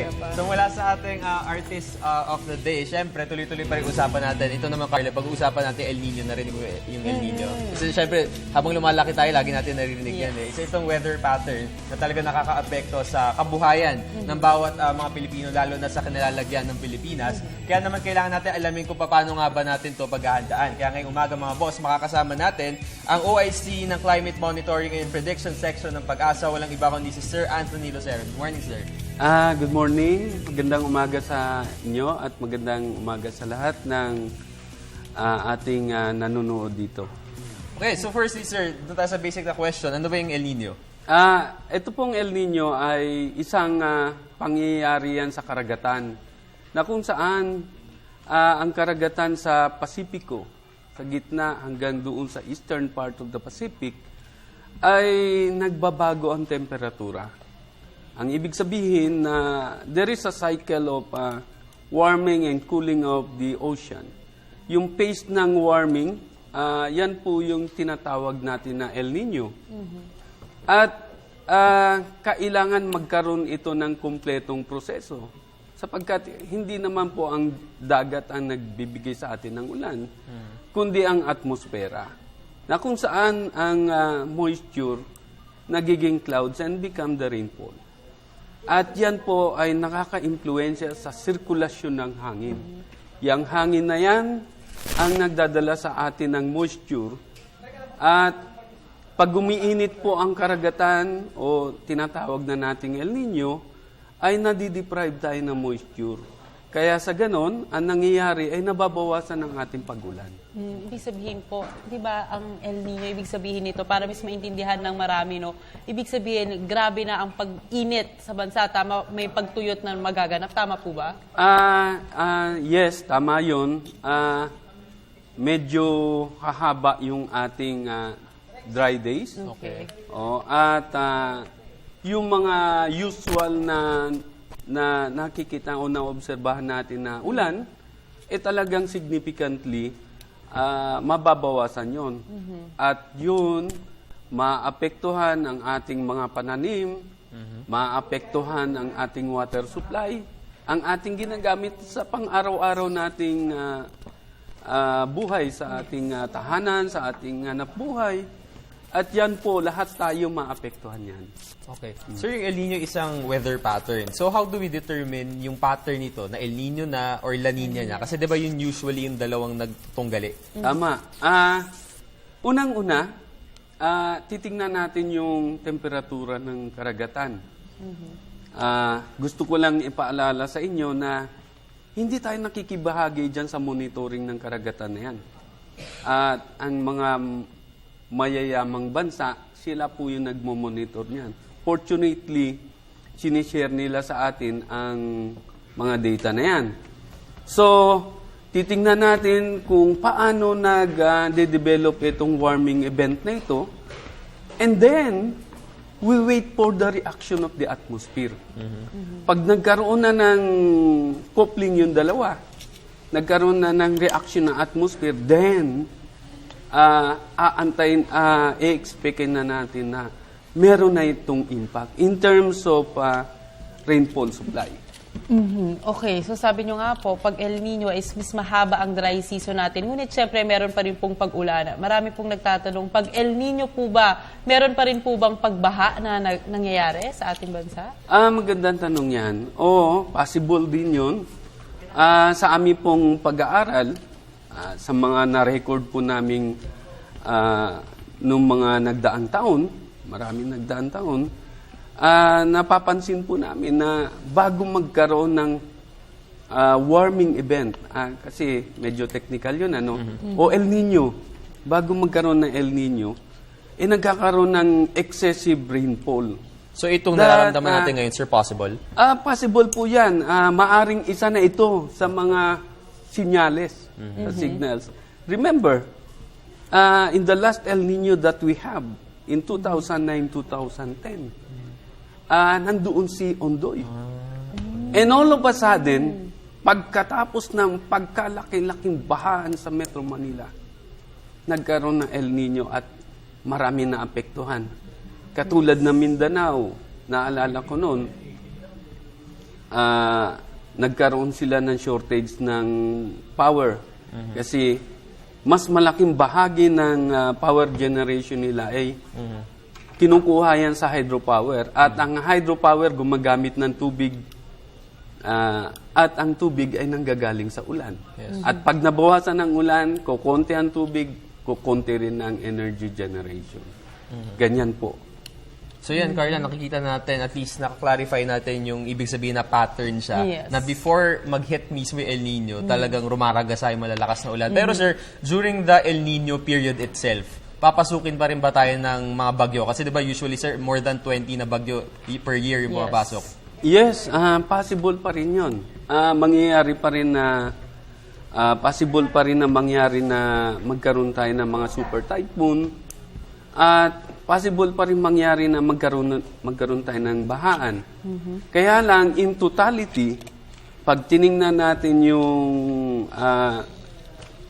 So mula sa ating artist of the day, syempre tuloy-tuloy pa rin usapan natin. Ito naman, Carla, pag-uusapan natin El Nino, narinig mo yung El Nino. Kasi syempre, habang lumalaki tayo, lagi natin naririnig yan eh. Isa itong weather pattern na talaga nakaka-apekto sa kabuhayan ng bawat mga Pilipino, lalo na sa kanilalagyan ng Pilipinas. Kaya naman kailangan natin alamin kung paano nga ba natin ito paghahandaan. Kaya ngayong umaga mga boss, makakasama natin ang OIC ng Climate Monitoring and Prediction Section ng Pag-asa. Walang iba kundi si Sir Anthony Lucero. Good morning, sir. Good morning. Magandang umaga sa inyo at magandang umaga sa lahat ng ating nanonood dito. Okay, so firstly, sir, doon tayo sa basic na question. Ano ba yung El Nino? Ito pong El Nino ay isang pangyayari yan sa karagatan na kung saan ang karagatan sa Pasipiko, sa gitna hanggang doon sa eastern part of the Pacific, ay nagbabago ang temperatura. Ang ibig sabihin na there is a cycle of warming and cooling of the ocean. Yung pace ng warming, yan po yung tinatawag natin na El Nino. At kailangan magkaroon ito ng kumpletong proseso. Sapagkat hindi naman po ang dagat ang nagbibigay sa atin ng ulan, kundi ang atmosfera. Na kung saan ang moisture nagiging clouds and become the rainfall. At yan po ay nakaka-impluensya sa sirkulasyon ng hangin. Yang hangin na yan ang nagdadala sa atin ng moisture. At pag umiinit po ang karagatan o tinatawag na nating El Nino, ay nadideprive tayo ng moisture. Kaya sa ganon, ang nangyayari ay nababawasan ang ating pagulan. Ibig sabihin po, di ba, ang El Nino, ibig sabihin nito, para mas maintindihan ng marami, no? Ibig sabihin, grabe na ang pag-init sa bansa. Tama, may pagtuyot na magaganap. Tama po ba? Yes, tama yun. Medyo hahaba yung ating dry days. Okay. At yung mga usual na nakikita o naobserbahan natin na ulan, talagang significantly mababawasan yon. At yun, maapektuhan ang ating mga pananim, maapektuhan ang ating water supply, ang ating ginagamit sa pang-araw-araw nating buhay, sa ating tahanan, sa ating hanap buhay. At yan po, lahat tayo maapektuhan yan. Okay. Sir, yung El Nino isang weather pattern. So how do we determine yung pattern nito na El Nino na or La Nina niya? Kasi 'di ba yun usually yung dalawang nagtunggali? Tama. Unang-una, titingnan natin yung temperatura ng karagatan. Gusto ko lang ipaalala sa inyo na hindi tayo nakikibahagi dyan sa monitoring ng karagatan na yan. At ang mga mayayamang bansa, sila po yung nagmo-monitor niyan. Fortunately, sinishare nila sa atin ang mga data na yan. So, titingnan natin kung paano nag-develop itong warming event na ito. And then, we wait for the reaction of the atmosphere. Pag nagkaroon na ng coupling yung dalawa, nagkaroon na ng reaction ng atmosphere, then, i-expectin na natin na meron na itong impact in terms of rainfall supply. Okay, so sabi nyo nga po, pag El Nino is mas mahaba ang dry season natin. Ngunit syempre, meron pa rin pong pag-ulana. Marami pong nagtatanong, pag El Nino po ba, meron pa rin po bang pagbaha na nangyayari sa ating bansa? Magandang tanong yan. Oo, possible din yun. Sa aming pong pag-aaral, sa mga na-record po naming nung mga nagdaang taon, maraming nagdaang taon, napapansin po namin na bago magkaroon ng warming event, kasi medyo technical yun, o El Nino, bago magkaroon ng El Nino, nagkakaroon ng excessive rainfall. So itong nararamdaman natin ngayon, sir, possible? Possible po yan. Maaring isa na ito sa mga sinyales, signals. Remember, in the last El Nino that we have, in 2009-2010, nandoon si Ondoy. And all of a sudden, pagkatapos ng pagkalaki-laking bahaan sa Metro Manila, nagkaroon ng El Nino at marami na apektuhan. Katulad ng Mindanao, naalala ko noon, nagkaroon sila ng shortage ng power. Kasi mas malaking bahagi ng power generation nila ay kinukuha yan sa hydropower. At ang hydropower gumagamit ng tubig at ang tubig ay nanggagaling sa ulan. At pag nabawasan ng ulan, kukonti ang tubig, kukonti rin ang energy generation. Ganyan po. So yan, Carla, nakikita natin, at least nakaklarify natin yung ibig sabihin na pattern siya. Yes. Na before mag-hit mismo yung El Nino, talagang rumaragasa yung malalakas na ulan. Pero sir, during the El Nino period itself, papasukin pa rin ba tayo ng mga bagyo? Kasi di ba usually, sir, more than 20 na bagyo per year yung Yes. pumapasok. Yes, possible pa rin yun. Mangyayari pa rin na, possible pa rin na mangyari na magkaroon tayo ng mga super typhoon. At possible pa rin mangyari na magkaroon tayo ng bahaan. Kaya lang, in totality, pag tiningnan natin yung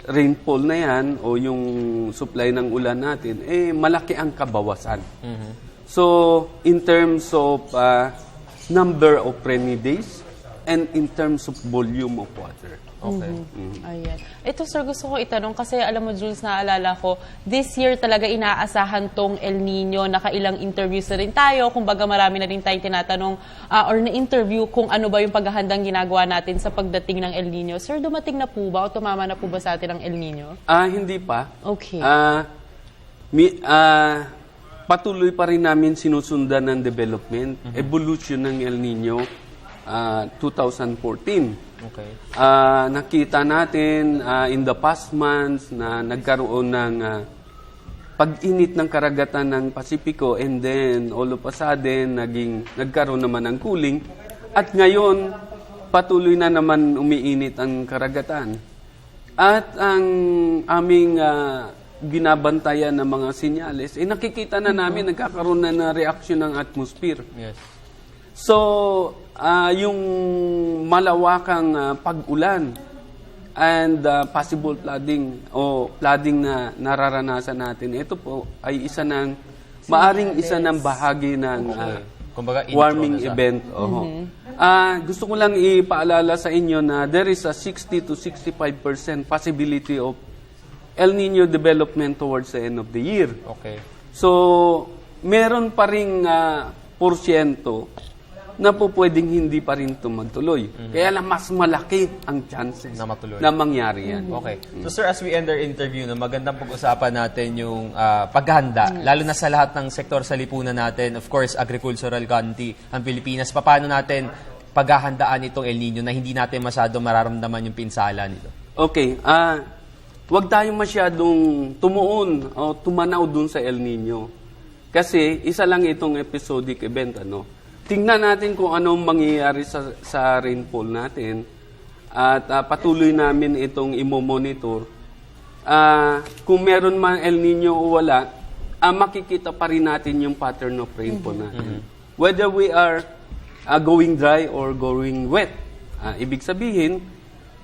rainfall na yan o yung supply ng ulan natin, malaki ang kabawasan. So, in terms of number of rainy days and in terms of volume of water. Okay. Ayan. Ito, sir, gusto ko itanong kasi alam mo, Jules, naalala ko, this year talaga inaasahan tong El Nino. Nakailang interviews na rin tayo. Kumbaga marami na rin tayong tinatanong or na-interview kung ano ba yung paghahandang ginagawa natin sa pagdating ng El Nino. Sir, dumating na po ba o tumama na po ba sa atin ang El Nino? Hindi pa. Okay. Patuloy pa rin namin sinusundan ng development, evolution ng El Nino 2014. Okay. Nakita natin in the past months na nagkaroon ng pag-init ng karagatan ng Pasipiko, and then all of a sudden nagkaroon naman ng cooling, at ngayon patuloy na naman umiinit ang karagatan. At ang aming binabantayan ng mga senyales, nakikita na namin nagkakaroon na ng reaction ng atmosphere. Yes. So, yung malawakang pag-ulan and possible flooding o flooding na nararanasan natin, ito po ay maaring isa ng bahagi ng Kumbaga, intro warming na siya. event. Gusto ko lang ipaalala sa inyo na there is a 60 to 65% possibility of El Nino development towards the end of the year. Okay. So, meron pa ring porsyento na po pwedeng hindi pa rin ito magtuloy. Kaya lang mas malaki ang chances Na matuloy. na mangyari yan. Okay. So sir, as we end our interview, magandang pag-usapan natin yung paghahanda, lalo na sa lahat ng sektor sa lipunan natin. Of course, agricultural country ang Pilipinas. Paano natin paghahandaan itong El Nino na hindi natin masyado mararamdaman yung pinsala nito? Okay. Huwag tayong masyadong tumuon o tumanaw dun sa El Nino. Kasi isa lang itong episodic event. Tingnan natin kung anong mangyayari sa rainfall natin at patuloy namin itong imo-monitor. Kung meron man El Nino o wala, makikita pa rin natin yung pattern of rainfall natin. Whether we are going dry or going wet. Ibig sabihin,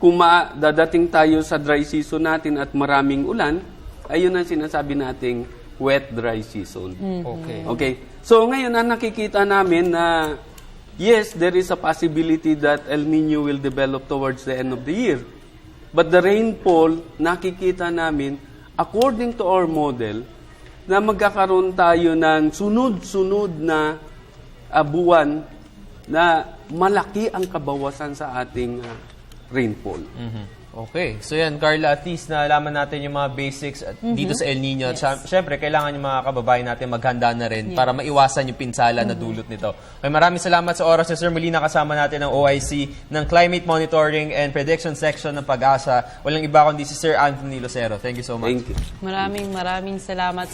kung dadating tayo sa dry season natin at maraming ulan, ayun ang sinasabi nating wet dry season. Okay. Okay. So ngayon nakikita namin na yes, there is a possibility that El Nino will develop towards the end of the year. But the rainfall, nakikita namin, according to our model, na magkakaroon tayo ng sunod-sunod na buwan na malaki ang kabawasan sa ating rainfall. Okay. So yan, Carla, at least nalaman natin yung mga basics dito sa El Nino. At syempre, kailangan yung mga kababayan natin maghanda na rin para maiwasan yung pinsala na dulot nito. Okay, maraming salamat sa oras niyo, sir. Muli nakasama natin ang OIC ng Climate Monitoring and Prediction Section ng Pag-asa. Walang iba kundi si Sir Anthony Lucero. Thank you so much. Thank you. Maraming salamat.